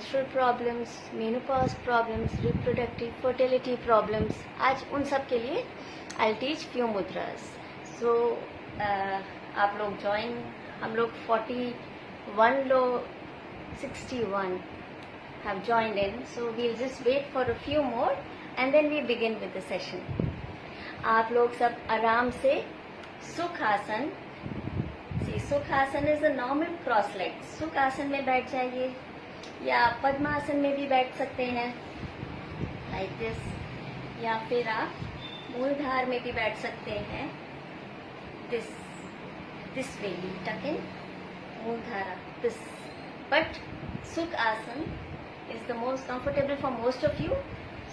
menstrual problems, menopause problems, reproductive fertility problems. आज उन सब के लिए I'll teach few mudras. So आप लोग join, हम लोग 41 लोग 61 have joined in. So we'll just wait for a few more and then we begin with the session. आप लोग सब आराम से sukhasana, sukhasana is a normal cross leg. Sukhasana में बैठ जाइए या पद्मासन में भी बैठ सकते हैं लाइक दिस, या फिर आप मूलधार में भी बैठ सकते हैं this way, tuck in Muladhara this. But sukhasana is the most comfortable for most of you,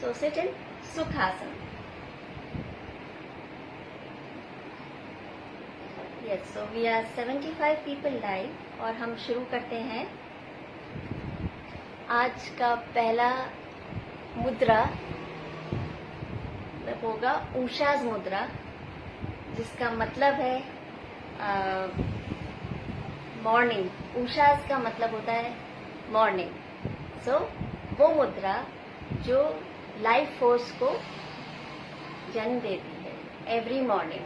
so sit in Sukhasana. Yes, so we are 75 people live और हम शुरू करते हैं. आज का पहला मुद्रा होगा उषाज मुद्रा, जिसका मतलब है मॉर्निंग. उषाज का मतलब होता है मॉर्निंग. सो वो मुद्रा जो लाइफ फोर्स को जन्म देती है every morning.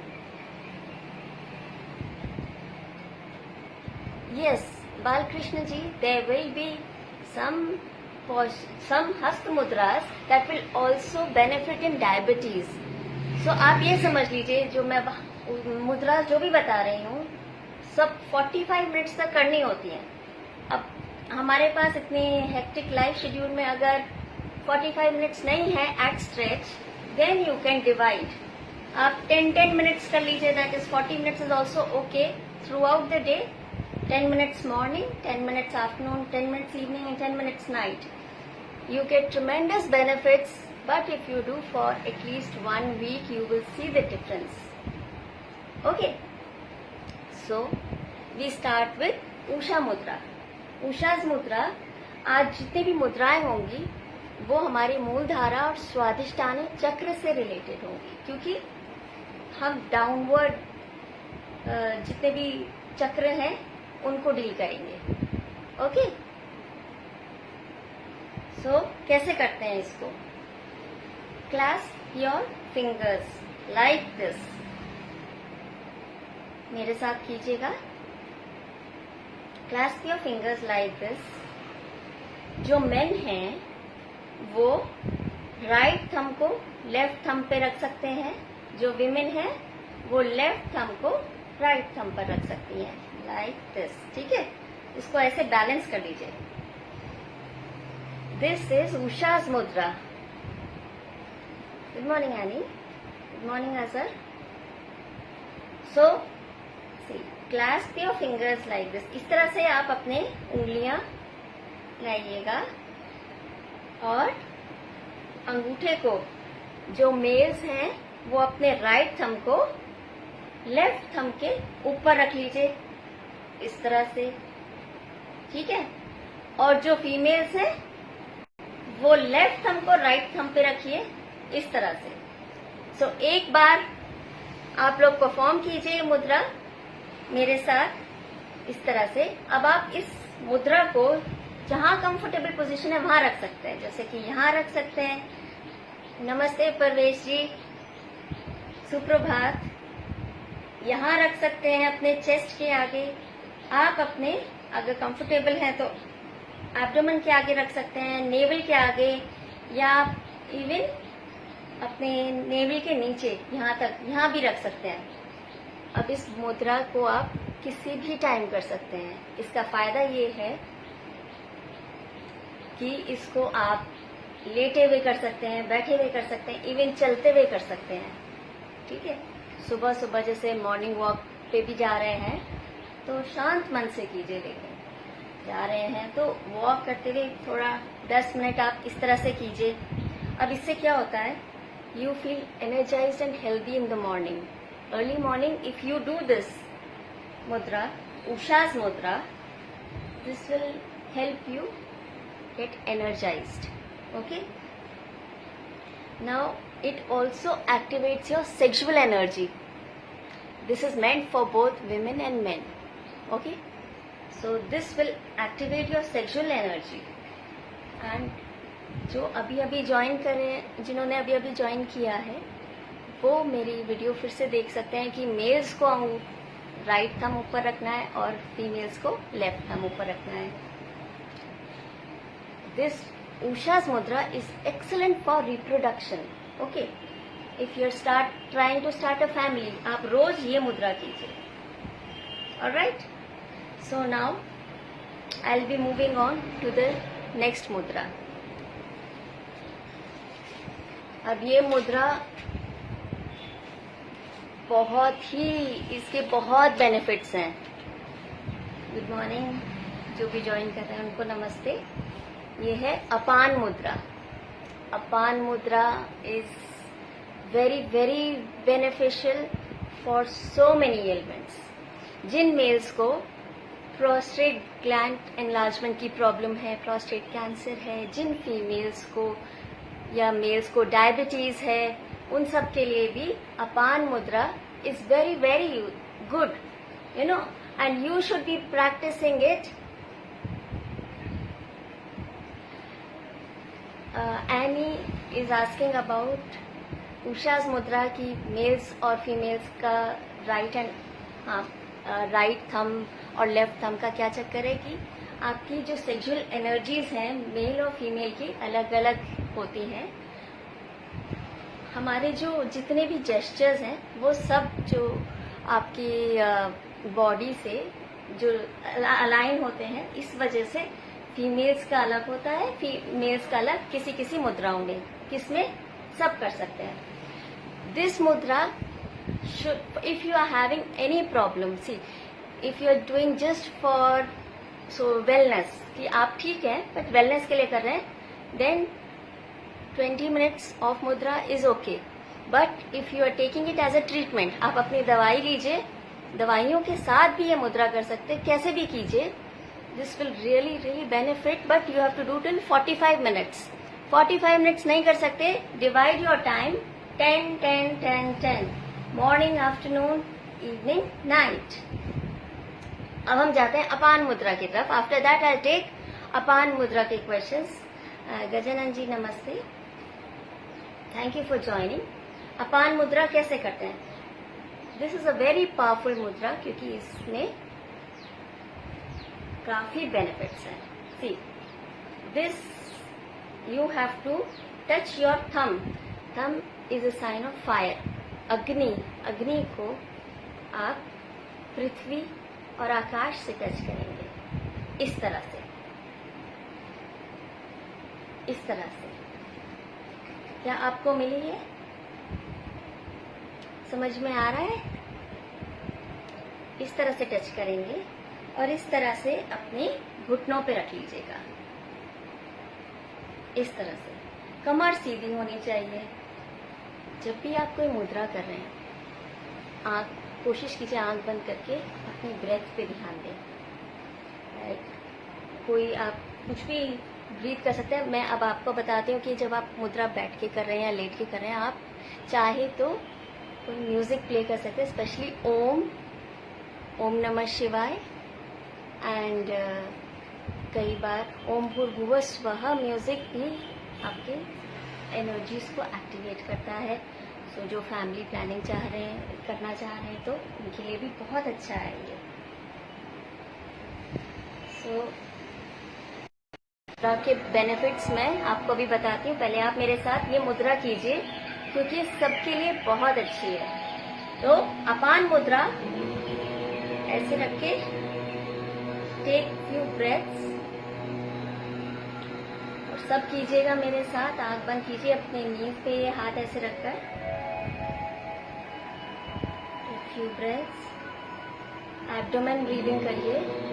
Yes Balkrishna ji, there will be some hasta mudras that will also benefit in diabetes. So आप ये समझ लीजिए जो मैं मुद्रा जो भी बता रही हूँ सब 45 मिनट्स तक करनी होती है. अब हमारे पास इतनी हेक्टिक लाइफ शेड्यूल में अगर 45 मिनट्स नहीं है at stretch, then you can divide. आप 10 मिनट्स कर लीजिए, that is 40 minutes is also okay throughout the day. 10 minutes morning, 10 minutes afternoon, 10 minutes evening and 10 minutes night. You get tremendous benefits, but if you do for at least 1 week, you will see the difference. Okay. So, we start with Usha Mudra. Usha's Mudra, आज जितनी भी मुद्राएं होंगी वो हमारी मूलधारा और स्वाधिष्ठान चक्र से रिलेटेड होंगी, क्योंकि हम डाउनवर्ड जितने भी चक्र हैं उनको डील करेंगे. ओके. सो कैसे करते हैं इसको? Clasp your fingers like this. मेरे साथ कीजिएगा. Clasp your fingers like this. जो मेन हैं वो राइट थंब को लेफ्ट थंब पे रख सकते हैं. जो विमेन है वो लेफ्ट थंब को राइट थंब पर रख सकती हैं लाइक दिस. ठीक है, इसको ऐसे बैलेंस कर लीजिए. This is Usha's mudra. Good morning Annie. Good morning Azhar. So see clasp your fingers like this. इस तरह से आप अपने उंगलियां लाइएगा और अंगूठे को, जो मेल्स हैं वो अपने राइट थंब को लेफ्ट थंब के ऊपर रख लीजिए इस तरह से. ठीक है. और जो फीमेल्स हैं वो लेफ्ट थंब को राइट थंब पे रखिए इस तरह से. सो एक बार आप लोग परफॉर्म कीजिए ये मुद्रा मेरे साथ इस तरह से. अब आप इस मुद्रा को जहां कंफर्टेबल पोजीशन है वहां रख सकते हैं, जैसे कि यहां रख सकते हैं. नमस्ते परवेश जी, सुप्रभात. यहां रख सकते हैं अपने चेस्ट के आगे. आप अपने अगर कंफर्टेबल हैं तो एब्डोमेन के आगे रख सकते हैं, नेवल के आगे, या इवन अपने नेवल के नीचे यहां तक, यहां भी रख सकते हैं. अब इस मुद्रा को आप किसी भी टाइम कर सकते हैं. इसका फायदा ये है कि इसको आप लेटे हुए कर सकते हैं, बैठे हुए कर सकते हैं, इवन चलते हुए कर सकते हैं. ठीक है. सुबह सुबह जैसे मॉर्निंग वॉक पे भी जा रहे हैं तो शांत मन से कीजिए. लेकिन जा रहे हैं तो वॉक करते हुए थोड़ा 10 मिनट आप इस तरह से कीजिए. अब इससे क्या होता है, you feel energised and healthy in the morning. Early morning if you do this मुद्रा, उषाज मुद्रा, this will help you get energized. Okay. Now it also activates your sexual energy. This is meant for both women and men. Okay. So this will activate your sexual energy. And जो अभी अभी join करें, जिन्होंने अभी अभी join किया है, वो मेरी वीडियो फिर से देख सकते हैं कि मेल्स को राइट थंब ऊपर रखना है और फीमेल्स को लेफ्ट थंब ऊपर रखना है. दिस उषा's mudra is excellent for reproduction. Okay, if you're trying to start a family, आप रोज ये मुद्रा कीजिए. Alright, so now I'll be moving on to the next mudra. अब ये मुद्रा इसके बहुत बेनिफिट्स हैं. गुड मॉर्निंग, जो भी ज्वाइन कर रहे हैं उनको नमस्ते. ये है अपान mudra. Apan mudra is very very beneficial for so many elements. जिन मेल्स को प्रोस्टेट ग्लैंड एनलार्जमेंट की प्रॉब्लम है, प्रोस्टेट कैंसर है, जिन फीमेल्स को या मेल्स को डायबिटीज है, उन सब के लिए भी apana mudra is very very good, you know, and you should be practicing it. Annie is asking about उषा's मुद्रा की मेल्स और फीमेल्स का राइट थंब और लेफ्ट थंब का क्या चक्कर है कि आपकी जो सेक्सुअल एनर्जीज हैं मेल और फीमेल की अलग अलग होती हैं. हमारे जो जितने भी जेस्चर्स हैं वो सब जो आपकी बॉडी से जो अलाइन होते हैं, इस वजह से फीमेल्स का अलग होता है, फीमेल्स का अलग किसी किसी मुद्राओं में, किसमें सब कर सकते हैं. दिस मुद्रा should, if you are having any problem, see, if you are doing just for wellness, कि आप ठीक हैं बट वेलनेस के लिए कर रहे हैं, then 20 minutes of mudra is okay. But if you are taking it as a treatment, आप अपनी दवाई लीजिए, दवाइयों के साथ भी ये मुद्रा कर सकते हैं, कैसे भी कीजिए. This will really really benefit, but you have to do till 45 minutes. 45 minutes नहीं कर सकते, divide your time 10 10 10 10, morning, afternoon, evening, night. अब हम जाते हैं अपान मुद्रा की तरफ. After that I take apan mudra के क्वेश्चंस. गजानन जी नमस्ते, थैंक यू फॉर ज्वाइनिंग. अपान मुद्रा कैसे करते हैं? This is a very powerful mudra क्योंकि इसमें काफी बेनिफिट्स हैं. See, this you have to touch your thumb. Thumb is a sign of fire. अग्नि को आप पृथ्वी और आकाश से टच करेंगे, इस तरह से. क्या आपको मिली है? समझ में आ रहा है? इस तरह से टच करेंगे और इस तरह से अपने घुटनों पे रख लीजिएगा. इस तरह से कमर सीधी होनी चाहिए. जब भी आप कोई मुद्रा कर रहे हैं, कोशिश कीजिए आंख बंद करके अपनी ब्रेथ पे ध्यान दें. कोई आप कुछ भी ब्रीथ कर सकते हैं. मैं अब आपको बताती हूँ कि जब आप मुद्रा बैठ के कर रहे हैं या लेट के कर रहे हैं, आप चाहे तो कोई म्यूजिक प्ले कर सकते हैं, स्पेशली ओम नमः शिवाय, एंड कई बार ओम भूर्भुवः स्वः म्यूजिक भी आपके एनर्जीज को एक्टिवेट करता है. सो जो फैमिली प्लानिंग करना चाह रहे हैं तो उनके लिए भी बहुत अच्छा है ये. सो मुद्रा के बेनिफिट्स मैं आपको भी बताती हूँ. पहले आप मेरे साथ ये मुद्रा कीजिए क्योंकि सबके लिए बहुत अच्छी है. तो अपान मुद्रा ऐसे रख के टेक फ्यू ब्रेथ्स और सब कीजिएगा मेरे साथ. आंख बंद कीजिए, अपने नींव पे हाथ ऐसे रखकर. Take few breaths. Abdomen breathing करिए.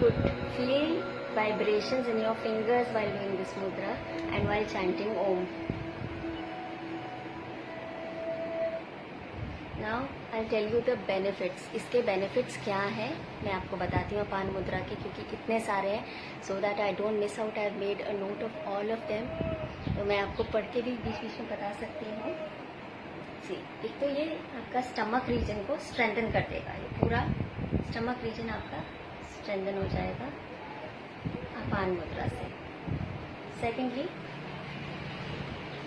good. Feel vibrations in your fingers while doing this mudra and while chanting Om. Now I'll tell you the benefits. इसके benefits क्या हैं मैं आपको बताती हूँ अपान मुद्रा के, क्योंकि इतने सारे हैं. So that I don't miss out, I've made a note of all of them. तो मैं आपको पढ़ के भी बीच बीच में बता सकती हूँ. एक तो ये आपका स्टमक रीजन को स्ट्रेंथन कर देगा. ये पूरा स्टमक रीजन आपका स्ट्रेंथन हो जाएगा अपान मुद्रा से. सेकेंडली,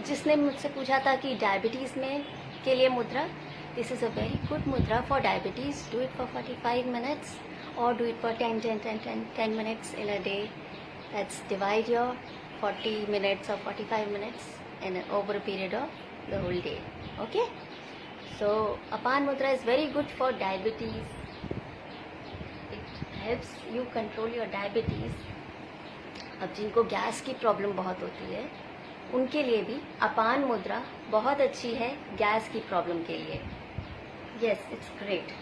जिसने मुझसे पूछा था कि डायबिटीज़ में के लिए मुद्रा, this is a very good mudra for diabetes. Do it for 45 minutes or do it for 10 minutes in a day. That's divide your 40 minutes or 45 minutes and over a period of the whole day. Okay, so apan mudra is very good for diabetes. It helps you control your diabetes. अब जिनको gas की problem बहुत होती है उनके लिए भी अपान मुद्रा बहुत अच्छी है गैस की प्रॉब्लम के लिए. Yes, it's great.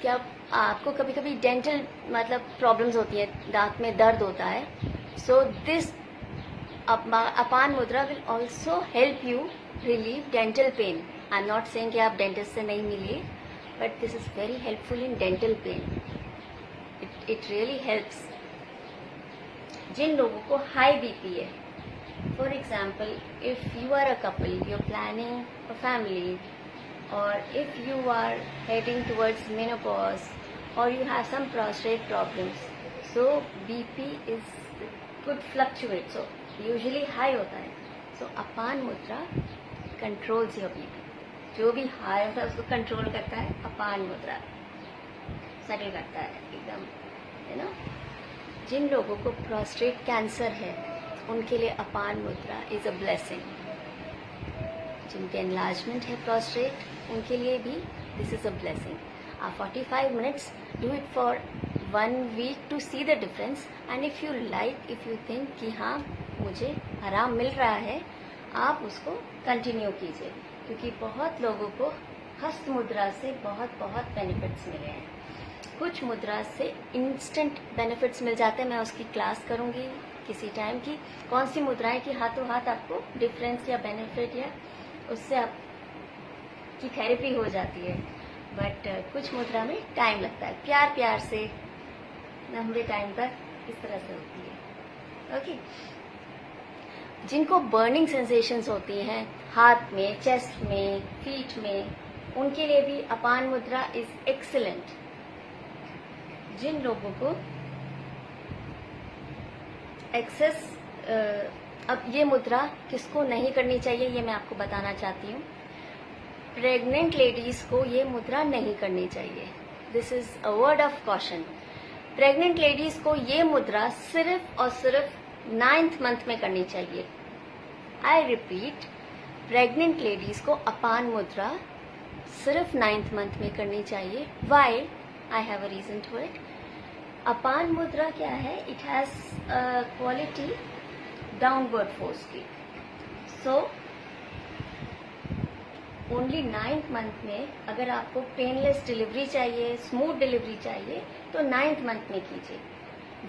क्या आपको कभी कभी डेंटल मतलब प्रॉब्लम्स होती है, दांत में दर्द होता है, सो this apan mudra will also help you relieve dental pain. I am not saying कि आप डेंटिस्ट से नहीं मिलिए, but this is very helpful in dental pain. It really helps. जिन लोगों को हाई बीपी है, for example if you are a couple, you are planning a family, or if you are heading towards menopause or you have some prostate problems, so BP is could fluctuate, so usually high होता है. So अपान मुद्रा controls your BP. जो भी high होता है उसको control करता है अपान मुद्रा, सेटल करता है एकदम, है ना. जिन लोगों को प्रोस्टेट कैंसर है उनके लिए अपान मुद्रा इज अ ब्लेसिंग. जिनके एनलार्जमेंट है प्रोस्टेट उनके लिए भी दिस इज अ ब्लेसिंग. आप 45 minutes do it for 1 week to see the difference. And if you like, if you think कि हाँ मुझे आराम मिल रहा है, आप उसको कंटिन्यू कीजिए, क्योंकि बहुत लोगों को हस्त मुद्रा से बहुत बहुत बेनिफिट्स मिले हैं. कुछ मुद्रा से इंस्टेंट बेनिफिट्स मिल जाते हैं. मैं उसकी क्लास करूंगी किसी टाइम की, कौन सी मुद्राएं कि हाथों हाथ आपको डिफरेंस या बेनिफिट या उससे आप की थेरेपी हो जाती है. बट कुछ मुद्रा में टाइम लगता है, प्यार प्यार से लंबे टाइम तक इस तरह से होती है. ओके. जिनको बर्निंग सेंसेशंस होती हैं हाथ में, चेस्ट में, फीट में, उनके लिए भी अपान मुद्रा इज एक्सीलेंट. जिन लोगों को एक्सेस, अब ये मुद्रा किसको नहीं करनी चाहिए ये मैं आपको बताना चाहती हूँ. प्रेग्नेंट लेडीज को ये मुद्रा नहीं करनी चाहिए. This is a word of caution. Pregnant ladies को ये मुद्रा सिर्फ और सिर्फ 9th month में करनी चाहिए. आई रिपीट, प्रेग्नेंट लेडीज को अपान मुद्रा सिर्फ 9th month में करनी चाहिए. Why? I have a reason to it. अपान मुद्रा क्या है? It has quality downward force की. सो ओनली 9th month में अगर आपको पेनलेस डिलीवरी चाहिए, स्मूथ डिलीवरी चाहिए, तो 9th month में कीजिए.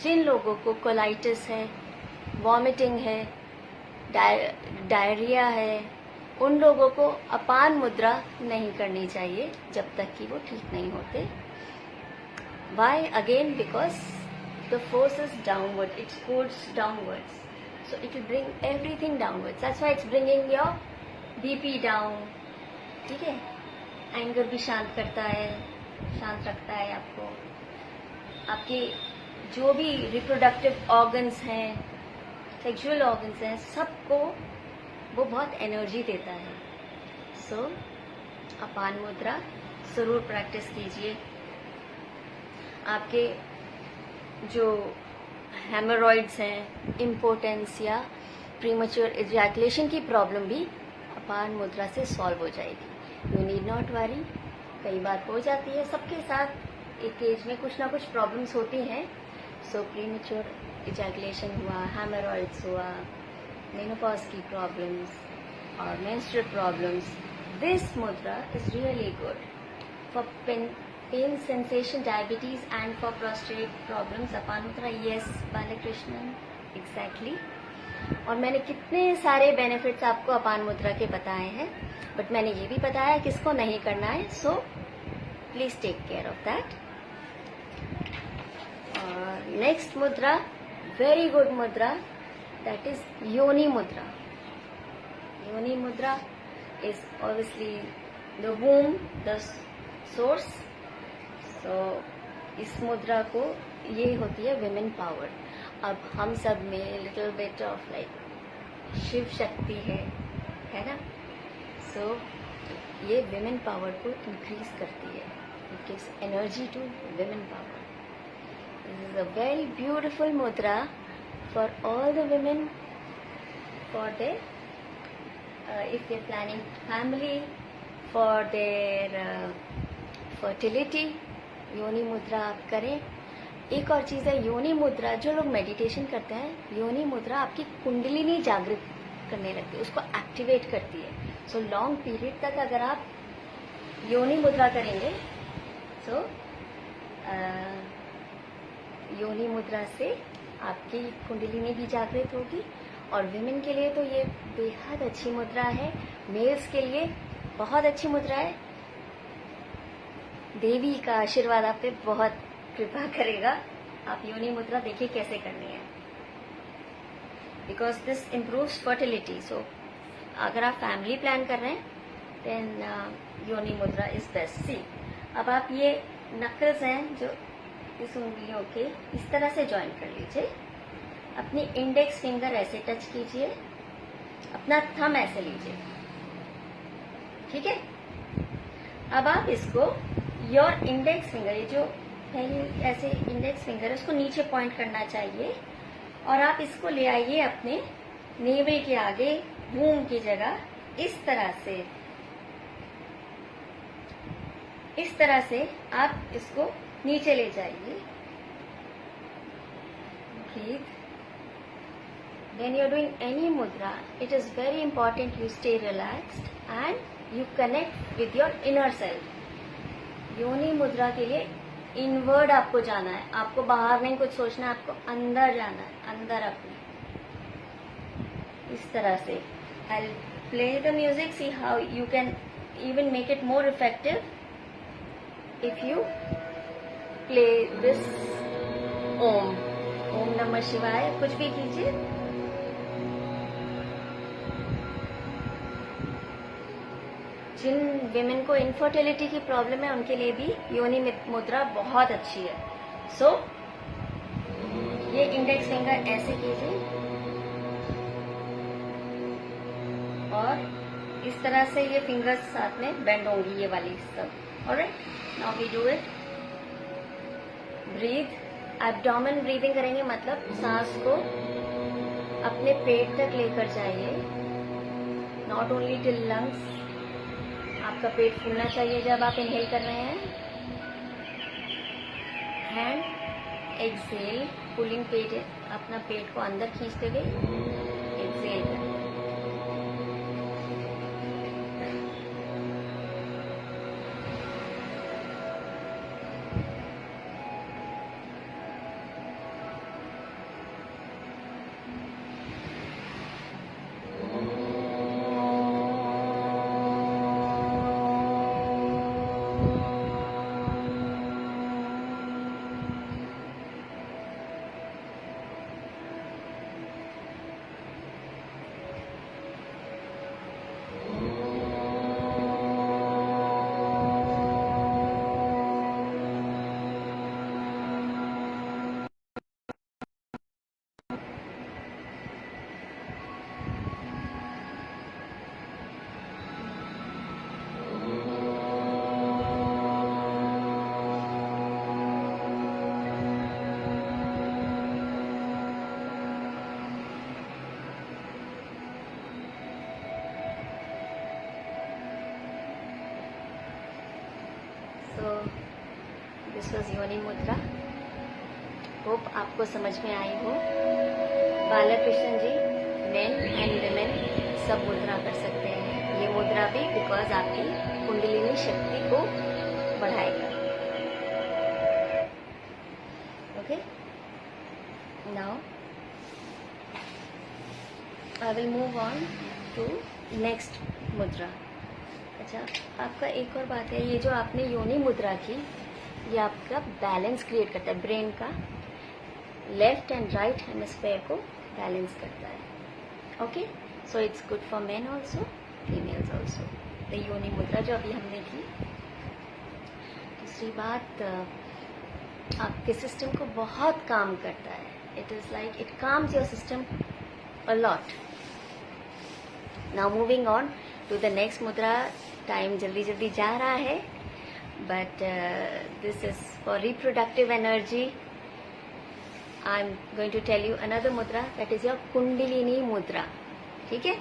जिन लोगों को कोलाइटिस है, वॉमिटिंग है, डायरिया है, उन लोगों को अपान मुद्रा नहीं करनी चाहिए जब तक कि वो ठीक नहीं होते. Why? Again because the force is downward, it's goes downwards, so it will bring everything downwards. That's why it's bringing your BP down. ठीक है. एंगर भी शांत करता है, शांत रखता है आपको. आपके जो भी रिप्रोडक्टिव ऑर्गन्स हैं, सेक्सुअल ऑर्गन्स हैं, सबको वो बहुत एनर्जी देता है. सो अपान मुद्रा जरूर प्रैक्टिस कीजिए. आपके जो हेमोरॉइड्स हैं, इम्पोर्टेंस या प्रीमेच्योर इजैकुलेशन की प्रॉब्लम भी अपान मुद्रा से सॉल्व हो जाएगी. You need not worry. कई बार हो जाती है सबके साथ, एक एज में कुछ ना कुछ प्रॉब्लम्स होती हैं. सो प्रीमेच्योर इजैकुलेशन हुआ, हेमोरॉइड्स हुआ, मेनोपॉज की प्रॉब्लम्स और menstrual problems, this mudra is really good for pain sensation diabetes and for prostate problems apan mudra. Yes Balakrishnan, exactly. और मैंने कितने सारे बेनिफिट्स आपको अपान मुद्रा के बताए हैं, बट मैंने ये भी बताया किसको नहीं करना है. So please take care of that. और next mudra, very good mudra, that is yoni mudra. योनि मुद्रा is obviously the womb, the source. So इस मुद्रा को, ये होती है विमेन पावर. अब हम सब में little bit of like Shiv Shakti है ना. सो ये विमेन पावर को इंक्रीज करती है. It gives energy to women power. This is a very beautiful mudra for all the women, for their if they're planning family, for their fertility. योनि मुद्रा आप करें. एक और चीज है योनि मुद्रा, जो लोग मेडिटेशन करते हैं, योनि मुद्रा आपकी कुंडलिनी जागृत करने लगती है, उसको एक्टिवेट करती है. सो लॉन्ग पीरियड तक अगर आप योनि मुद्रा करेंगे, सो योनि मुद्रा से आपकी कुंडलिनी भी जागृत होगी. और विमेन के लिए तो ये बेहद अच्छी मुद्रा है. मेल्स के लिए बहुत अच्छी मुद्रा है. देवी का आशीर्वाद आप पे बहुत कृपा करेगा. आप योनि मुद्रा देखिए कैसे करनी है, बिकॉज दिस इम्प्रूव्स फर्टिलिटी. सो अगर आप फैमिली प्लान कर रहे हैं, देन योनि मुद्रा इज बेस्ट. सी, अब आप ये नकल्स हैं जो इस उंगलियों के, इस तरह से ज्वाइन कर लीजिए. अपनी इंडेक्स फिंगर ऐसे टच कीजिए, अपना थंब ऐसे लीजिए, ठीक है. अब आप इसको, योर इंडेक्स फिंगर, ये जो पहले ऐसे इंडेक्स फिंगर है, उसको नीचे पॉइंट करना चाहिए. और आप इसको ले आइए अपने नेवल के आगे, वूम की जगह. इस तरह से आप इसको नीचे ले जाइए. Breathe. When you're doing any mudra, it is very important you stay relaxed and you connect with your inner self. योनि मुद्रा के लिए इनवर्ड आपको जाना है. आपको बाहर नहीं कुछ सोचना है, आपको अंदर जाना है, अंदर अपने. इस तरह से. I'll play the music, see how you can even make it more effective if you play this Om. Om Namah Shivaya, कुछ भी कीजिए. जिन विमेन को इनफर्टिलिटी की प्रॉब्लम है, उनके लिए भी योनि मुद्रा बहुत अच्छी है. सो ये इंडेक्स फिंगर ऐसे कीजिए और इस तरह से ये फिंगर्स साथ में बेंड होंगी, ये वाली सब. Alright, now we do it. Breathe. Abdomen breathing करेंगे, मतलब सांस को अपने पेट तक लेकर जाइए. Not only till lungs. आपका पेट फूलना चाहिए जब आप इनहेल कर रहे हैं. हैंड एक्सेल, पुलिंग पेट, अपना पेट को अंदर खींचते हुए एक्सेल करें. दिस वॉज योनि मुद्रा. होप आपको समझ में आई हो. बालकृष्ण जी, मेन एंड विमेन सब मुद्रा कर सकते हैं. ये मुद्रा भी बिकॉज आपकी कुंडलिनी शक्ति को बढ़ाएगा. Okay, now I will move on to next mudra. अच्छा, आपका एक और बात है, ये जो आपने योनि मुद्रा की, ये आपका बैलेंस क्रिएट करता है, ब्रेन का लेफ्ट एंड राइट हेमिस्फेयर को बैलेंस करता है। Okay, so it's good for main also, females also. The योनि मुद्रा जो अभी हमने की। दूसरी बात, आपके सिस्टम को बहुत काम करता है। It is like it calms your system a lot. Now moving on to the next mudra. Time जल्दी जल्दी जा रहा है, but this is for reproductive energy. I am going to tell you another mudra, that is your kundalini mudra. ठीक है,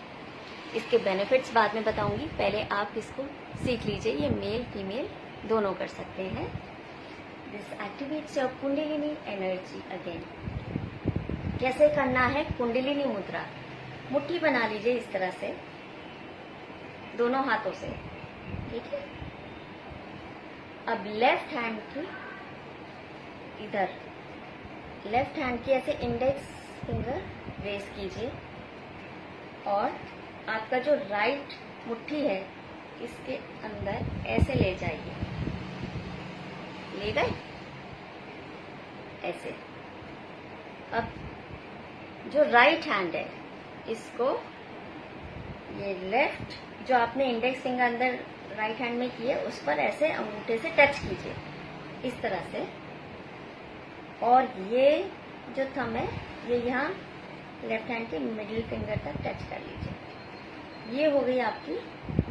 इसके benefits बाद में बताऊंगी, पहले आप इसको सीख लीजिए। ये मेल फीमेल दोनों कर सकते हैं। This activates your kundalini energy again. कैसे करना है कुंडलिनी मुद्रा? मुट्ठी बना लीजिए इस तरह से, दोनों हाथों से। ठीक है, अब लेफ्ट हैंड की इधर, लेफ्ट हैंड की ऐसे इंडेक्स फिंगर रेस कीजिए, और आपका जो राइट मुट्ठी है इसके अंदर ऐसे ले जाइए। ले गए ऐसे। अब जो राइट हैंड है इसको, ये लेफ्ट जो आपने इंडेक्स फिंगर अंदर राइट हैंड में की है उस पर ऐसे अंगूठे से टच कीजिए इस तरह से, और ये जो थंब है ये यहाँ लेफ्ट हैंड के मिडिल फिंगर तक टच कर लीजिए। ये हो गई आपकी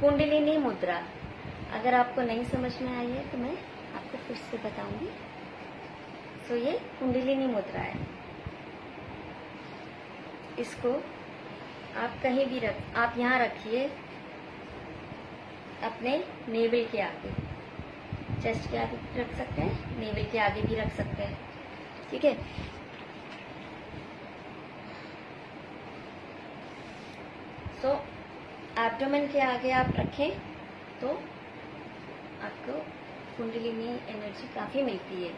कुंडलिनी मुद्रा। अगर आपको नहीं समझ में आई है तो मैं आपको फिर से बताऊंगी। सो ये कुंडलिनी मुद्रा है। इसको आप कहीं भी आप यहाँ रखिए, अपने नेवल के आगे, चेस्ट के आगे रख सकते हैं, नेवल के आगे भी रख सकते हैं। ठीक है, सो एब्डोमेन के आगे आप रखें तो आपको कुंडलिनी एनर्जी काफी मिलती है।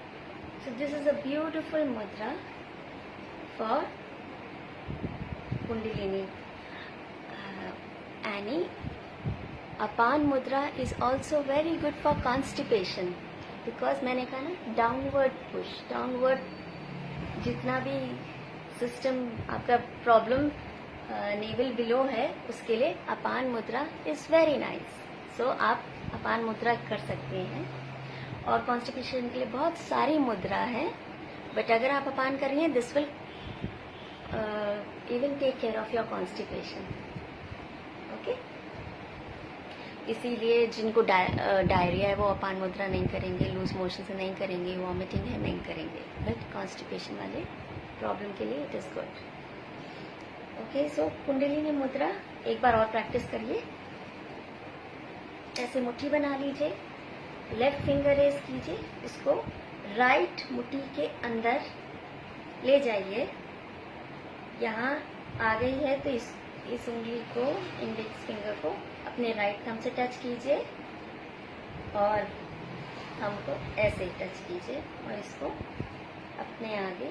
So this is a beautiful mudra for kundalini. Any upon mudra is also very good for constipation, because मैंने कहा ना डाउनवर्ड पुश, डाउनवर्ड जितना भी सिस्टम आपका प्रॉब्लम नेवल बिलो है उसके लिए अपान मुद्रा इज वेरी नाइस। सो आप अपान मुद्रा कर सकते हैं, और कॉन्स्टिपेशन के लिए बहुत सारी मुद्रा है, बट अगर आप अपान कर रही हैं this will even take care of your constipation. Okay, इसीलिए जिनको डायरिया है वो अपान मुद्रा नहीं करेंगे, लूज मोशन से नहीं करेंगे, वॉमिटिंग है नहीं करेंगे, बट कॉन्स्टिपेशन वाले प्रॉब्लम के लिए इट इज गुड। ओके, सो कुंडलिनी मुद्रा एक बार और प्रैक्टिस करिए। ऐसे मुट्ठी बना लीजिए, लेफ्ट फिंगर रेस कीजिए, इसको राइट मुट्ठी के अंदर ले जाइए। यहाँ आ गई है तो इस उंगली को, इंडेक्स फिंगर को अपने राइट थंब से टच कीजिए, और थंब को ऐसे ही टच कीजिए, और इसको अपने आगे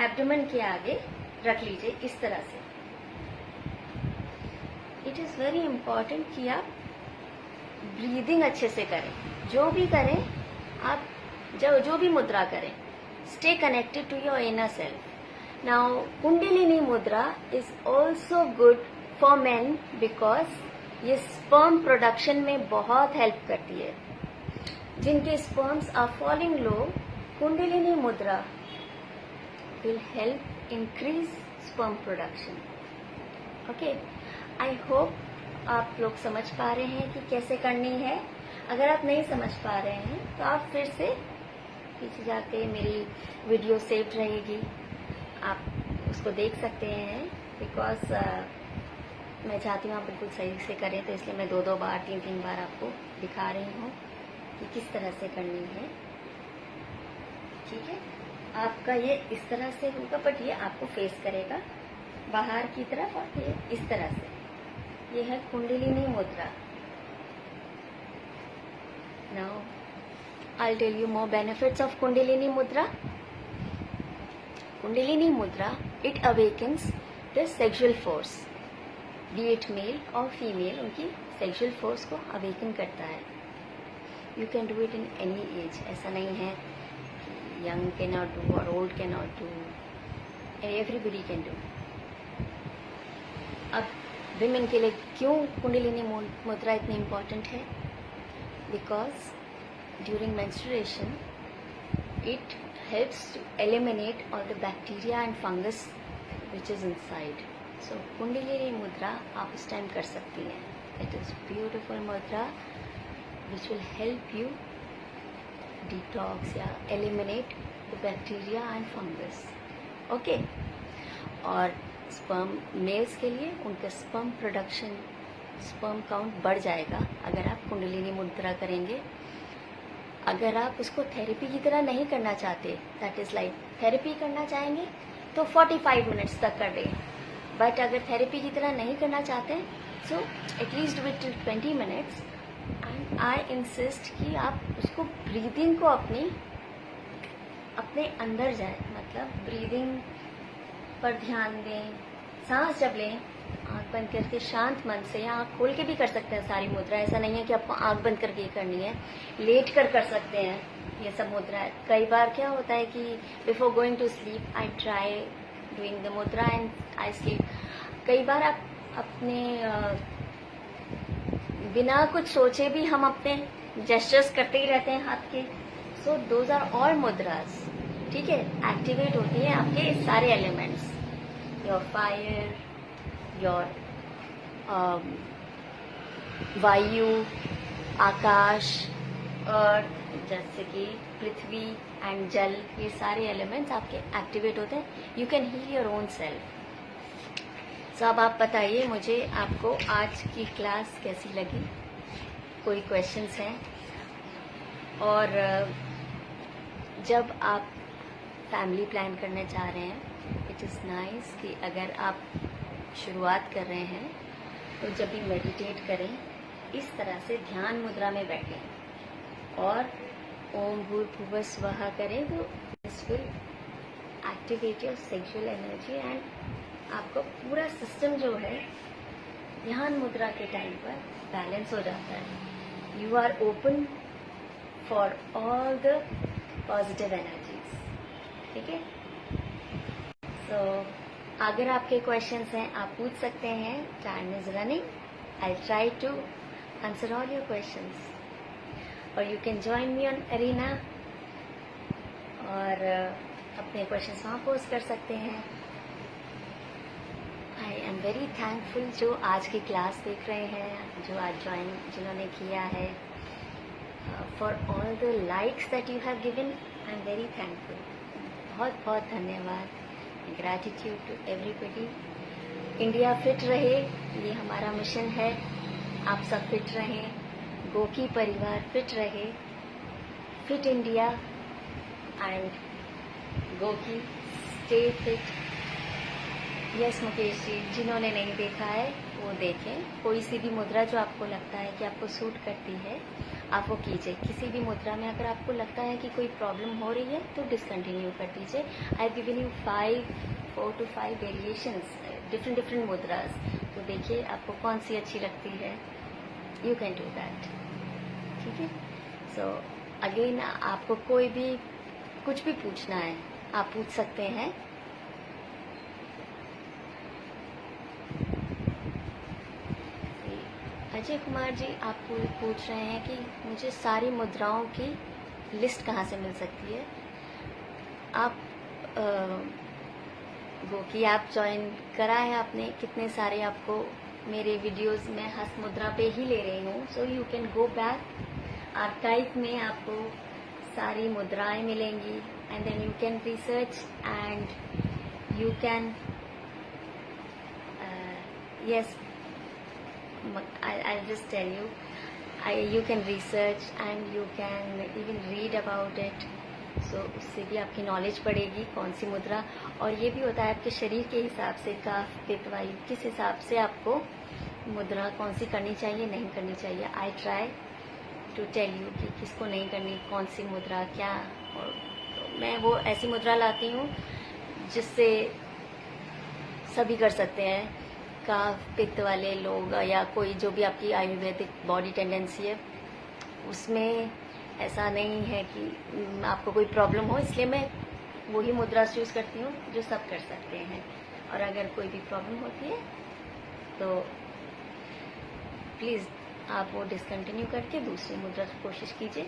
एब्डोमेन के आगे रख लीजिए इस तरह से। इट इज वेरी इंपॉर्टेंट कि आप ब्रीदिंग अच्छे से करें। जो भी करें आप, जो भी मुद्रा करें, stay connected to your inner self. Now kundalini mudra is also good for men, because ये स्पर्म प्रोडक्शन में बहुत हेल्प करती है। जिनके sperms are falling low, kundalini mudra will help increase sperm production. Okay, I hope आप लोग समझ पा रहे हैं कि कैसे करनी है। अगर आप नहीं समझ पा रहे हैं तो आप फिर से पीछे जाके, मेरी वीडियो सेव्ड रहेगी, आप उसको देख सकते हैं। बिकॉज मैं चाहती हूँ आप बिल्कुल सही से करें, तो इसलिए मैं 2-2 बार 3-3 बार आपको दिखा रही हूँ कि किस तरह से करनी है। ठीक है, आपका ये इस तरह से होगा, बट ये आपको फेस करेगा बाहर की तरफ, और ये इस तरह से। ये है kundalini mudra. Now I tell you more benefits of kundalini mudra. Kundalini mudra, it awakens the sexual force, be it male और फीमेल, उनकी सेक्सुअल फोर्स को अवेकन करता है. You can do it in any age. ऐसा नहीं है कि यंग कैन नॉट डू और old can not do, everybody can do. अब विमेन के लिए क्यों कुंडलिनी मुद्रा इतनी इम्पॉर्टेंट है? Because during menstruation it helps to eliminate all the bacteria and fungus which is inside. So Kundalini mudra आप उस time कर सकती हैं. It is beautiful mudra which will help you detox या eliminate the bacteria and fungus. Okay. और sperm males के लिए उनका sperm production, sperm count बढ़ जाएगा अगर आप कुंडलिनी मुद्रा करेंगे. अगर आप उसको थेरेपी की तरह नहीं करना चाहते, दैट इज़ लाइक थेरेपी करना चाहेंगे तो 45 मिनट्स तक कर दें. बट अगर थेरेपी की तरह नहीं करना चाहते so at least with 20 minutes. And I insist कि आप उसको ब्रीदिंग को अपने अंदर जाए, मतलब ब्रीदिंग पर ध्यान दें. सांस जब लें आंख बंद करके शांत मन से, या आंख खोल के भी कर सकते हैं सारी मुद्रा. ऐसा नहीं है कि आपको आंख बंद करके ही करनी है, लेट कर सकते हैं ये सब मुद्रा. कई बार क्या होता है कि before going to sleep I try doing the mudra and I sleep. कई बार आप अपने बिना कुछ सोचे भी हम अपने जेस्चर्स करते ही रहते हैं हाथ के. So those are all मुद्रास. ठीक है, एक्टिवेट होती है आपके सारे एलिमेंट्स, योर फायर, योर वायु, आकाश, अर्थ, जैसे कि पृथ्वी एंड जल, ये सारे एलिमेंट्स आपके एक्टिवेट होते हैं. You can heal your own self. So अब आप बताइए मुझे, आपको आज की क्लास कैसी लगी? कोई क्वेश्चंस हैं? और जब आप फैमिली प्लान करना चाह रहे हैं, इट इज़ नाइस कि अगर आप शुरुआत कर रहे हैं तो जब भी मेडिटेट करें इस तरह से ध्यान मुद्रा में बैठें और ओम भूर्भुवः स्वः करें, तो this will activate your sexual energy and आपका पूरा सिस्टम जो है ध्यान मुद्रा के टाइम पर बैलेंस हो जाता है. You are open for all the positive energies. ठीक है. सो अगर आपके क्वेश्चंस हैं आप पूछ सकते हैं. Time is running. I try to answer all your questions. और you can join me on arena और अपने क्वेश्चंस वहाँ पोस्ट कर सकते हैं. आई एम वेरी थैंकफुल जो आज की क्लास देख रहे हैं, जो आज ज्वाइन जिन्होंने किया है, for all the likes that you have given. I am very thankful. बहुत बहुत धन्यवाद. Gratitude to everybody. India fit रहे, ये हमारा मिशन है. आप सब फिट रहें, गोकी परिवार फिट रहे. Fit India and GOQii stay fit. Yes Mukesh ji, जिन्होंने नहीं देखा है वो देखें. कोई सी भी मुद्रा जो आपको लगता है कि आपको सूट करती है आप वो कीजिए. किसी भी मुद्रा में अगर आपको लगता है कि कोई प्रॉब्लम हो रही है तो डिसकंटिन्यू कर दीजिए. I have given you 4 to 5 variations, different mudras. तो देखिए आपको कौन सी अच्छी लगती है. You can do that. ठीक है. सो अगेन आपको कोई भी कुछ भी पूछना है आप पूछ सकते हैं. अजय कुमार जी आप पूछ रहे हैं कि मुझे सारी मुद्राओं की लिस्ट कहाँ से मिल सकती है. आप गोकी ऐप ज्वाइन करा है आपने, कितने सारे आपको मेरे वीडियोस में हस्त मुद्रा पे ही ले रही हूँ. So you can go back archive में, आपको सारी मुद्राएं मिलेंगी and then you can research and you can yes I'll just tell you, you can research and you can even read about it. So उससे भी आपकी नॉलेज बढ़ेगी कौन सी मुद्रा. और ये भी होता है आपके शरीर के हिसाब से, कफ पित्त वायु किस हिसाब से आपको मुद्रा कौन सी करनी चाहिए नहीं करनी चाहिए. I try to tell you कि किसको नहीं करनी, कौन सी मुद्रा क्या. और तो मैं वो ऐसी मुद्रा लाती हूँ जिससे सभी कर सकते हैं, कफ पित्त वाले लोग या कोई जो भी आपकी आयुर्वेदिक बॉडी टेंडेंसी है उसमें ऐसा नहीं है कि आपको कोई प्रॉब्लम हो, इसलिए मैं वही मुद्रा चूज़ करती हूँ जो सब कर सकते हैं। और अगर कोई भी प्रॉब्लम होती है तो प्लीज़ आप वो डिसकंटिन्यू करके दूसरी मुद्रा की कोशिश कीजिए।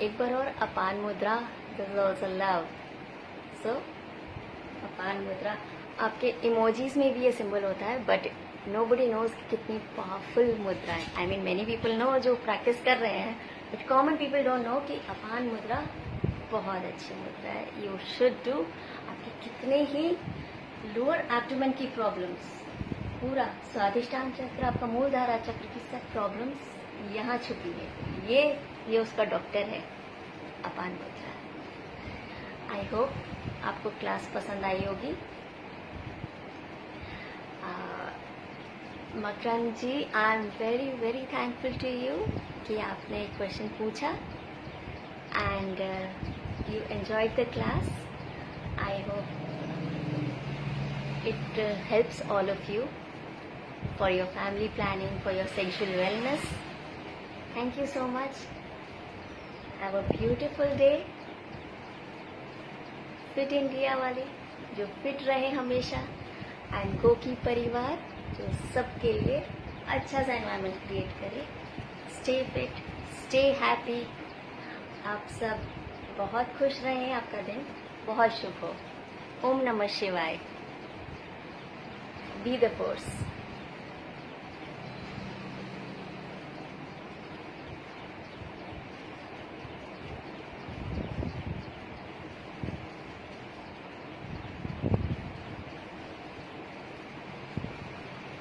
एक बार और अपान मुद्रा, दिस इज ऑल्सो लव। सो अपान मुद्रा आपके इमोजीज में भी ये सिंबल होता है, बट नोबडी नोज कितनी पावरफुल मुद्रा है। I mean many people know जो प्रैक्टिस कर रहे हैं, but common people don't know कि अपान मुद्रा बहुत अच्छी मुद्रा है। You should do. आपके कितने ही लोअर एब्डोमेन की प्रॉब्लम्स, पूरा स्वादिष्टान चक्र, आपका मूलधारा चक्र की सब प्रॉब्लम्स यहाँ छुपी है। ये उसका डॉक्टर है, अपान मुद्रा। आई होप आपको क्लास पसंद आई होगी। Makarand ji, I am very very thankful to you कि आपने एक क्वेश्चन पूछा and you enjoyed the class. I hope it helps all of you for your family planning, for your sexual wellness. Thank you so much. Have a beautiful day. Fit India वाले जो fit रहे हमेशा, and Goki परिवार जो सबके लिए अच्छा सा एनवायरनमेंट क्रिएट करे। Stay fit, stay happy. आप सब बहुत खुश रहें, आपका दिन बहुत शुभ हो। ओम नमः शिवाय। Be the force.